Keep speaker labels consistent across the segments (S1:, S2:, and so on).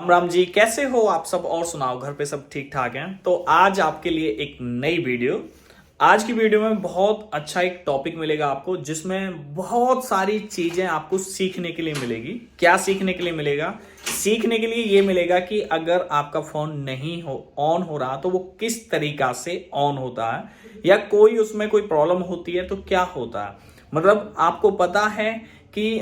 S1: राम राम जी, कैसे हो आप सब? और सुनाओ, घर पे सब ठीक ठाक हैं? तो आज आपके लिए एक नई वीडियो। आज की वीडियो में बहुत अच्छा एक टॉपिक मिलेगा आपको, जिसमें बहुत सारी चीजें आपको सीखने के लिए मिलेगी। क्या सीखने के लिए मिलेगा? सीखने के लिए ये मिलेगा कि अगर आपका फोन नहीं हो ऑन हो रहा तो वो किस तरीका से ऑन होता है, या कोई उसमें कोई प्रॉब्लम होती है तो क्या होता है। मतलब आपको पता है कि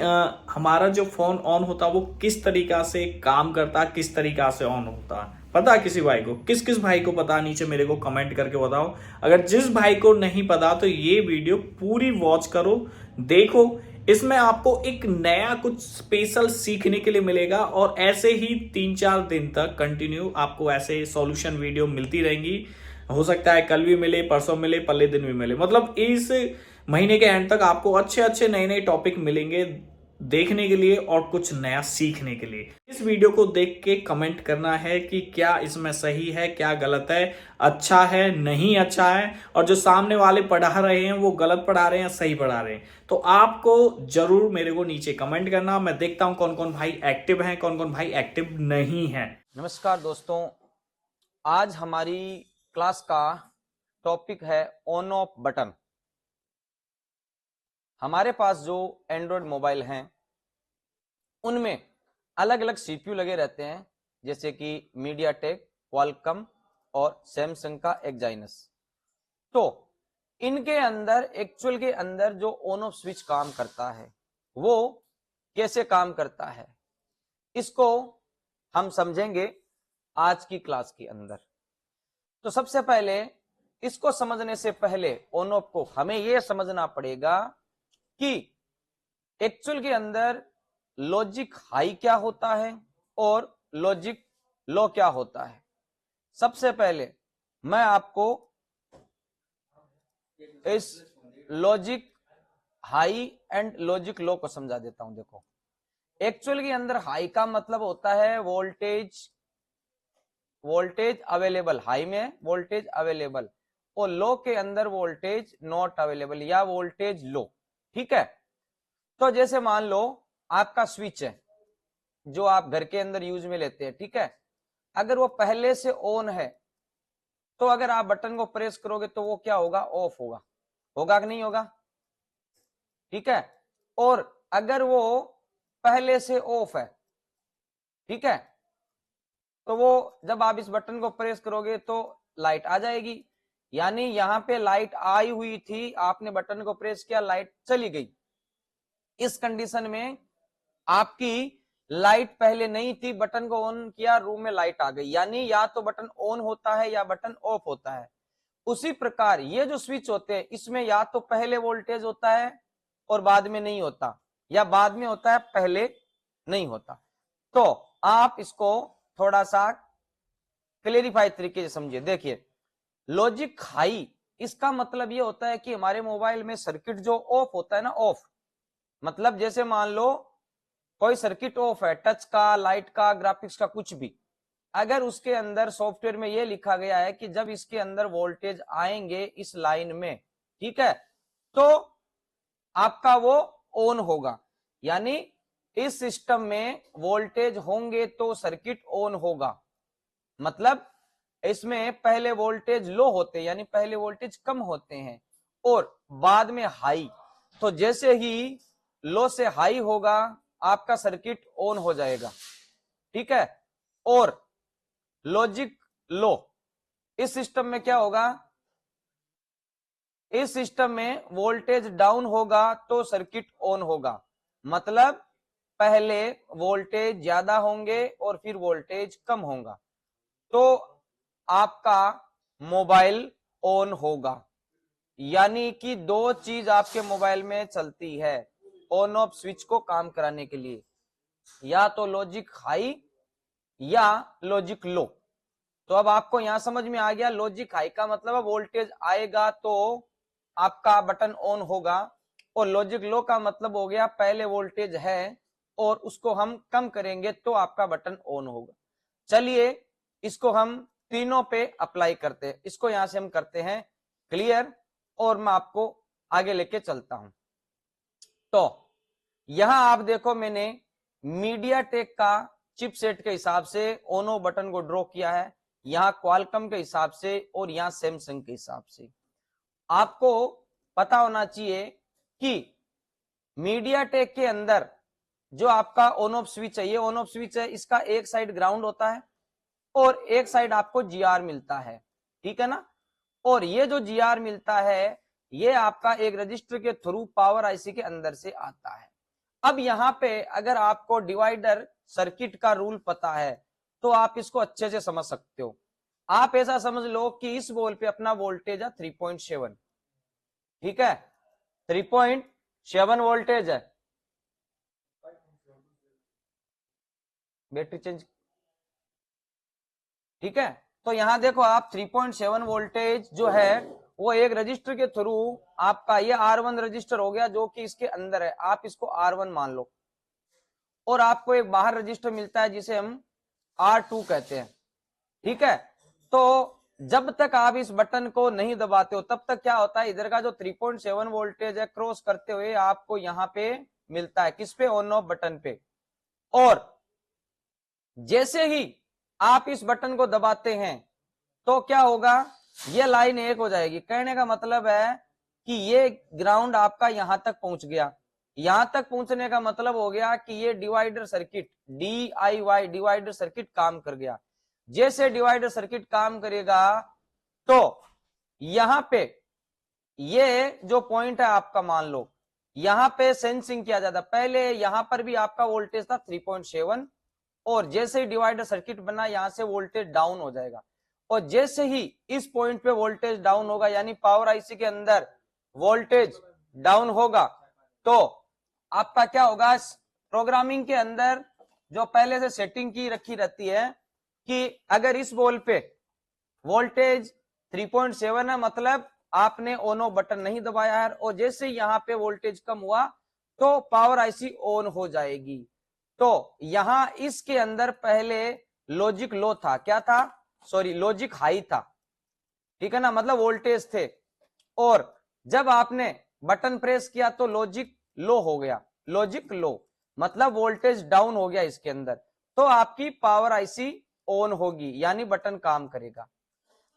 S1: हमारा जो फोन ऑन होता है वो किस तरीका से काम करता है, किस तरीका से ऑन होता है? पता है किसी भाई को? किस किस भाई को पता है, नीचे मेरे को कमेंट करके बताओ। अगर जिस भाई को नहीं पता तो ये वीडियो पूरी वॉच करो, देखो। इसमें आपको एक नया कुछ स्पेशल सीखने के लिए मिलेगा, और ऐसे ही 3-4 दिन तक कंटिन्यू आपको ऐसे सॉल्यूशन वीडियो मिलती रहेंगी। हो सकता है कल भी मिले, परसों मिले, पल्ले दिन भी मिले। मतलब इस महीने के एंड तक आपको अच्छे अच्छे नए नए टॉपिक मिलेंगे देखने के लिए और कुछ नया सीखने के लिए। इस वीडियो को देख के कमेंट करना है कि क्या इसमें सही है, क्या गलत है, अच्छा है, नहीं अच्छा है, और जो सामने वाले पढ़ा रहे हैं वो गलत पढ़ा रहे हैं या सही पढ़ा रहे हैं। तो आपको जरूर मेरे को नीचे कमेंट करना। मैं देखता हूं कौन कौन भाई एक्टिव हैं, कौन कौन भाई एक्टिव नहीं है।
S2: नमस्कार दोस्तों, आज हमारी क्लास का टॉपिक है ऑन ऑफ बटन। हमारे पास जो एंड्रॉयड मोबाइल हैं उनमें अलग अलग सीपीयू लगे रहते हैं, जैसे कि मीडियाटेक, क्वालकॉम और सैमसंग का एक्साइनस। तो इनके अंदर एक्चुअल के अंदर जो ऑन ऑफ स्विच काम करता है वो कैसे काम करता है, इसको हम समझेंगे आज की क्लास के अंदर। तो सबसे पहले इसको समझने से पहले ऑन ऑफ को हमें यह समझना पड़ेगा कि एक्चुअल के अंदर लॉजिक हाई क्या होता है और लॉजिक लो क्या होता है। सबसे पहले मैं आपको इस logic high and logic low को समझा देता हूं। देखो, एक्चुअल के अंदर हाई का मतलब होता है वोल्टेज अवेलेबल, हाई में वोल्टेज अवेलेबल, और लो के अंदर वोल्टेज नॉट अवेलेबल या वोल्टेज लो। ठीक है, तो जैसे मान लो आपका स्विच है जो आप घर के अंदर यूज में लेते हैं, ठीक है, अगर वो पहले से ऑन है तो अगर आप बटन को प्रेस करोगे तो वो क्या होगा? ऑफ होगा। होगा कि नहीं होगा? ठीक है, और अगर वो पहले से ऑफ है, ठीक है, तो वो जब आप इस बटन को प्रेस करोगे तो लाइट आ जाएगी। यानी यहां पे लाइट आई हुई थी, आपने बटन को प्रेस किया, लाइट चली गई। इस कंडीशन में आपकी लाइट पहले नहीं थी, बटन को ऑन किया, रूम में लाइट आ गई। यानी या तो बटन ऑन होता है या बटन ऑफ होता है। उसी प्रकार ये जो स्विच होते हैं इसमें या तो पहले वोल्टेज होता है और बाद में नहीं होता, या बाद में होता है पहले नहीं होता। तो आप इसको थोड़ा सा क्लेरिफाई तरीके से समझिए। देखिए, लॉजिक हाई, इसका मतलब ये होता है कि हमारे मोबाइल में सर्किट जो ऑफ होता है ना, ऑफ मतलब जैसे मान लो कोई सर्किट ऑफ है, टच का, लाइट का, ग्राफिक्स का, कुछ भी, अगर उसके अंदर सॉफ्टवेयर में यह लिखा गया है कि जब इसके अंदर वोल्टेज आएंगे इस लाइन में, ठीक है, तो आपका वो ऑन होगा। यानी इस सिस्टम में वोल्टेज होंगे तो सर्किट ऑन होगा। मतलब इसमें पहले वोल्टेज लो होते हैं, यानी पहले वोल्टेज कम होते हैं, और बाद में हाई। तो जैसे ही लो से हाई होगा आपका सर्किट ऑन हो जाएगा। ठीक है, और लॉजिक लो, इस सिस्टम में क्या होगा? इस सिस्टम में वोल्टेज डाउन होगा तो सर्किट ऑन होगा। मतलब पहले वोल्टेज ज्यादा होंगे और फिर वोल्टेज कम होगा तो आपका मोबाइल ऑन होगा। यानी कि दो चीज आपके मोबाइल में चलती है ऑन ऑफ स्विच को काम कराने के लिए, या तो लॉजिक हाई या लॉजिक लो। तो अब आपको यहां समझ में आ गया, लॉजिक हाई का मतलब वोल्टेज आएगा तो आपका बटन ऑन होगा, और लॉजिक लो का मतलब हो गया पहले वोल्टेज है और उसको हम कम करेंगे तो आपका बटन ऑन होगा। चलिए इसको हम तीनों पे अप्लाई करते हैं। इसको यहां से हम करते हैं क्लियर, और मैं आपको आगे लेके चलता हूं। तो यहां आप देखो, मैंने मीडियाटेक का चिपसेट के हिसाब से ओनो बटन को ड्रॉ किया है, यहाँ क्वालकॉम के हिसाब से और यहाँ सैमसंग के हिसाब से। आपको पता होना चाहिए कि मीडियाटेक के अंदर जो आपका ऑन ऑफ स्विच है, ये ऑन ऑफ स्विच है, इसका एक साइड ग्राउंड होता है और एक साइड आपको जीआर मिलता है, ठीक है ना। और ये जो जीआर मिलता है ये आपका एक रजिस्टर के थ्रू पावर आईसी के अंदर से आता है। अब यहाँ पे अगर आपको डिवाइडर सर्किट का रूल पता है तो आप इसको अच्छे से समझ सकते हो। आप ऐसा समझ लो कि इस बॉल पे अपना वोल्टेज है 3.7, ठीक है, 3.7 वोल्टेज है। बैटरी चेंज, ठीक है। तो यहां देखो आप 3.7 वोल्टेज जो है वो एक रजिस्टर के थ्रू आपका ये R1 रजिस्टर हो गया जो कि इसके अंदर है, आप इसको R1 मान लो, और आपको एक बाहर रजिस्टर मिलता है जिसे हम R2 कहते हैं, ठीक है। तो जब तक आप इस बटन को नहीं दबाते हो तब तक क्या होता है, इधर का जो 3.7 वोल्टेज है क्रॉस करते हुए आपको यहां पे मिलता है, किस पे, ऑन ऑफ बटन पे। और जैसे ही आप इस बटन को दबाते हैं तो क्या होगा, ये लाइन एक हो जाएगी। कहने का मतलब है कि ये ग्राउंड आपका यहां तक पहुंच गया। यहां तक पहुंचने का मतलब हो गया कि ये divider circuit, DIY divider circuit काम कर गया। जैसे डिवाइडर सर्किट काम करेगा तो यहां पे ये जो पॉइंट है आपका, मान लो यहां पे सेंसिंग किया जाता। पहले यहां पर भी आपका वोल्टेज था 3.7 और जैसे ही डिवाइडर सर्किट बना यहां से वोल्टेज डाउन हो जाएगा। और जैसे ही इस पॉइंट पे वोल्टेज डाउन होगा यानी पावर आईसी के अंदर वोल्टेज डाउन होगा तो आपका क्या होगा, प्रोग्रामिंग के अंदर जो पहले से सेटिंग की रखी रहती है कि अगर इस बॉल पे वोल्टेज 3.7 है मतलब आपने ऑन बटन नहीं दबाया है, और जैसे यहां पे वोल्टेज कम हुआ तो पावर आईसी ऑन हो जाएगी। तो यहां इसके अंदर पहले लॉजिक लो था, क्या था, सॉरी लॉजिक हाई था, ठीक है ना, मतलब वोल्टेज थे। और जब आपने बटन प्रेस किया तो लॉजिक लो हो गया, लॉजिक लो मतलब वोल्टेज डाउन हो गया इसके अंदर, तो आपकी पावर आईसी ऑन होगी यानी बटन काम करेगा।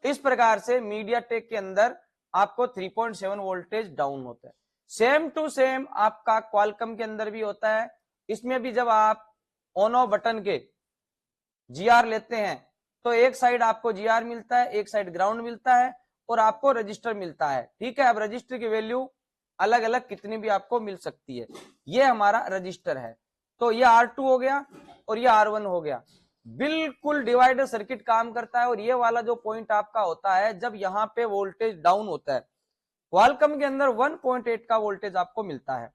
S2: इस प्रकार से मीडियाटेक के अंदर आपको 3.7 वोल्टेज डाउन होता है। सेम टू सेम आपका क्वालकॉम के अंदर भी होता है। इसमें भी जब आप ऑन ऑफ बटन के जीआर लेते हैं तो एक साइड आपको जीआर मिलता है, एक साइड ग्राउंड मिलता है और आपको रजिस्टर मिलता है, ठीक है। अब रजिस्टर की वैल्यू अलग अलग कितनी भी आपको मिल सकती है। ये हमारा रजिस्टर है, तो ये R2 हो गया और ये R1 हो गया। बिल्कुल डिवाइडर सर्किट काम करता है। और ये वाला जो पॉइंट आपका होता है जब यहाँ पे वोल्टेज डाउन होता है, क्वालकॉम के अंदर 1.8 का वोल्टेज आपको मिलता है,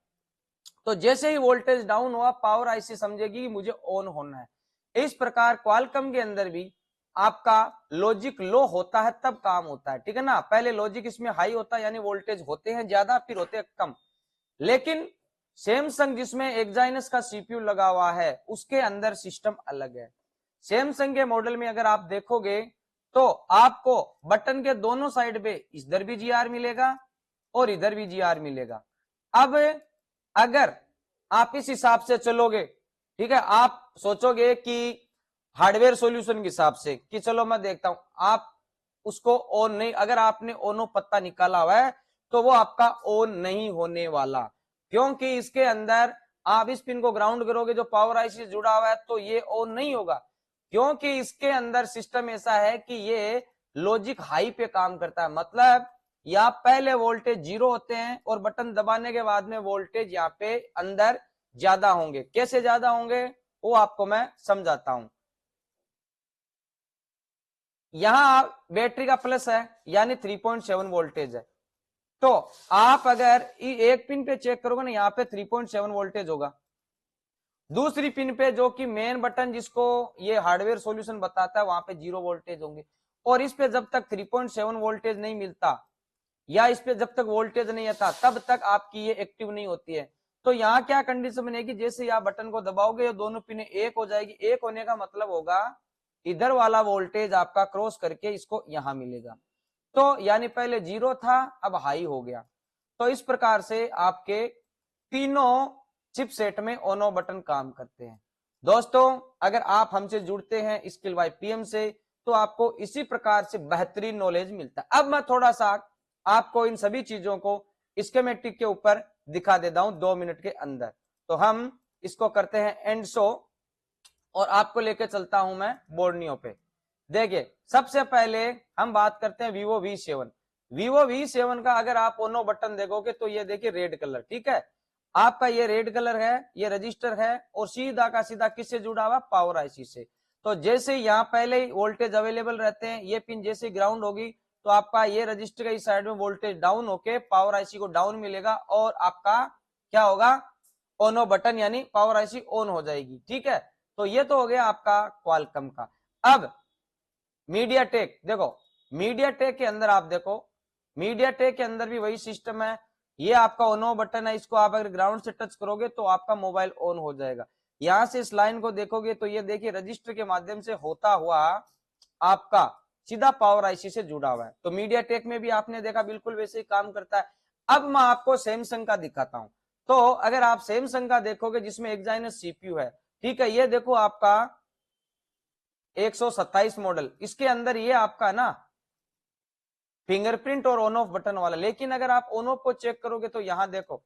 S2: तो जैसे ही वोल्टेज डाउन हुआ पावर आईसी समझेगी कि मुझे ऑन होना है। इस प्रकार क्वालकॉम के अंदर भी आपका लॉजिक लो होता है तब काम होता है, ठीक है ना। पहले लॉजिक इसमें हाई होता है यानी वोल्टेज होते हैं ज्यादा फिर होते हैं कम। लेकिन सैमसंग जिसमें एक्साइनस का सीपीयू लगा हुआ है उसके अंदर सिस्टम अलग है। सैमसंग के मॉडल में अगर आप देखोगे तो आपको बटन के दोनों साइड पे इधर भी जीआर मिलेगा और इधर भी जीआर मिलेगा। अब अगर आप इस हिसाब से चलोगे, ठीक है, आप सोचोगे कि हार्डवेयर सॉल्यूशन के हिसाब से कि चलो मैं देखता हूं, आप उसको ऑन नहीं, अगर आपने ऑनो पत्ता निकाला हुआ है तो वो आपका ऑन नहीं होने वाला, क्योंकि इसके अंदर आप इस पिन को ग्राउंड करोगे जो पावर आईसी जुड़ा हुआ है तो ये ऑन नहीं होगा, क्योंकि इसके अंदर सिस्टम ऐसा है कि ये लॉजिक हाई पे काम करता है। मतलब यहाँ पहले वोल्टेज 0 होते हैं और बटन दबाने के बाद में वोल्टेज यहाँ पे अंदर ज्यादा होंगे। कैसे ज्यादा होंगे वो आपको मैं समझाता हूं। यहां बैटरी का प्लस है यानी 3.7 वोल्टेज है, तो आप अगर एक पिन पे चेक करोगे ना यहाँ पे 3.7 वोल्टेज होगा। दूसरी पिन पे जो कि मेन बटन जिसको ये हार्डवेयर सॉल्यूशन बताता है वहां पे 0 वोल्टेज होंगे। और इस पे जब तक 3.7 वोल्टेज नहीं मिलता या इस पे जब तक वोल्टेज नहीं आता तब तक आपकी ये एक्टिव नहीं होती है। तो यहाँ क्या कंडीशन बनेगी, जैसे आप बटन को दबाओगे ये दोनों पिने एक हो जाएगी। एक होने का मतलब होगा इधर वाला वोल्टेज आपका क्रॉस करके इसको यहां मिलेगा, तो यानी पहले 0 था अब हाई हो गया। तो इस प्रकार से आपके तीनों चिपसेट में ऑन ऑफ बटन काम करते हैं। दोस्तों अगर आप हमसे जुड़ते हैं स्किल बाय पीएम से तो आपको इसी प्रकार से बेहतरीन नॉलेज मिलता है। अब मैं थोड़ा सा आपको इन सभी चीजों को स्कीमेटिक के ऊपर दिखा देता हूं 2 मिनट के अंदर। तो हम इसको करते हैं एंड शो और आपको लेके चलता हूं मैं बोर्नियो पे। देखिए सबसे पहले हम बात करते हैं वीवो V7। वीवो V7 का अगर आप ओनो बटन देखोगे तो ये देखिए रेड कलर, ठीक है, आपका ये रेड कलर है, ये रजिस्टर है और सीधा का सीधा किससे जुड़ा हुआ, पावर आईसी से। तो जैसे यहाँ पहले ही वोल्टेज अवेलेबल रहते हैं, ये पिन जैसे ग्राउंड होगी तो आपका ये रजिस्टर के इस साइड में वोल्टेज डाउन होके पावर आईसी को डाउन मिलेगा और आपका क्या होगा, ओनो बटन यानी पावर आईसी ऑन हो जाएगी, ठीक है। तो ये तो हो गया आपका क्वालकॉम का। अब मीडियाटेक, देखो मीडियाटेक के अंदर आप देखो, मीडियाटेक के अंदर भी वही सिस्टम है। ये आपका ऑन बटन है, इसको आप अगर ग्राउंड से टच करोगे तो आपका मोबाइल ऑन हो जाएगा। यहां से इस लाइन को देखोगे तो ये देखिए रजिस्टर के माध्यम से होता हुआ आपका सीधा पावर आईसी से जुड़ा हुआ है। तो मीडियाटेक में भी आपने देखा बिल्कुल वैसे ही काम करता है। अब मैं आपको सैमसंग का दिखाता हूं। तो अगर आप सैमसंग का देखोगे जिसमें एक्साइनस सीपीयू है, ठीक है, ये देखो आपका 127 मॉडल, इसके अंदर ये आपका ना फिंगरप्रिंट और ऑन ऑफ बटन वाला। लेकिन अगर आप ऑन ऑफ को चेक करोगे तो यहां देखो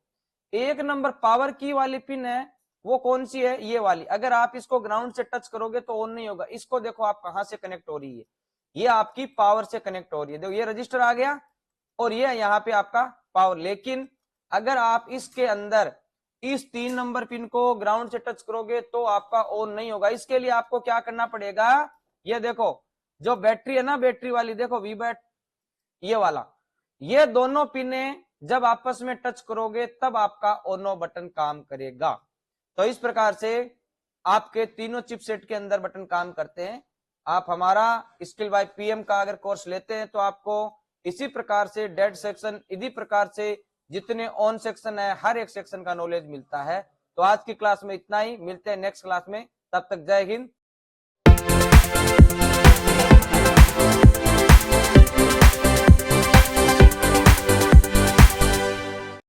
S2: एक नंबर पावर की वाली पिन है, वो कौन सी है, ये वाली। अगर आप इसको ग्राउंड से टच करोगे तो ऑन नहीं होगा। इसको देखो आप कहां से कनेक्ट हो रही है, ये आपकी पावर से कनेक्ट हो रही है। देखो ये रजिस्टर आ गया और ये यहाँ पे आपका पावर। लेकिन अगर आप इसके अंदर इस 3 नंबर पिन को ग्राउंड से टच करोगे तो आपका ऑन नहीं होगा। इसके लिए आपको क्या करना पड़ेगा, ये देखो जो बैटरी है ना, बैटरी वाली देखो वी बैट, ये वाला, ये दोनों पिने जब आपस में टच करोगे तब आपका ओनो बटन काम करेगा। तो इस प्रकार से आपके तीनों चिपसेट के अंदर बटन काम करते हैं। आप हमारा स्किल बाय पीएम का अगर कोर्स लेते हैं तो आपको इसी प्रकार से डेड सेक्शन, इसी प्रकार से जितने ऑन सेक्शन है हर एक सेक्शन का नॉलेज मिलता है। तो आज की क्लास में इतना ही, मिलते हैं नेक्स्ट क्लास में, तब तक जय हिंद।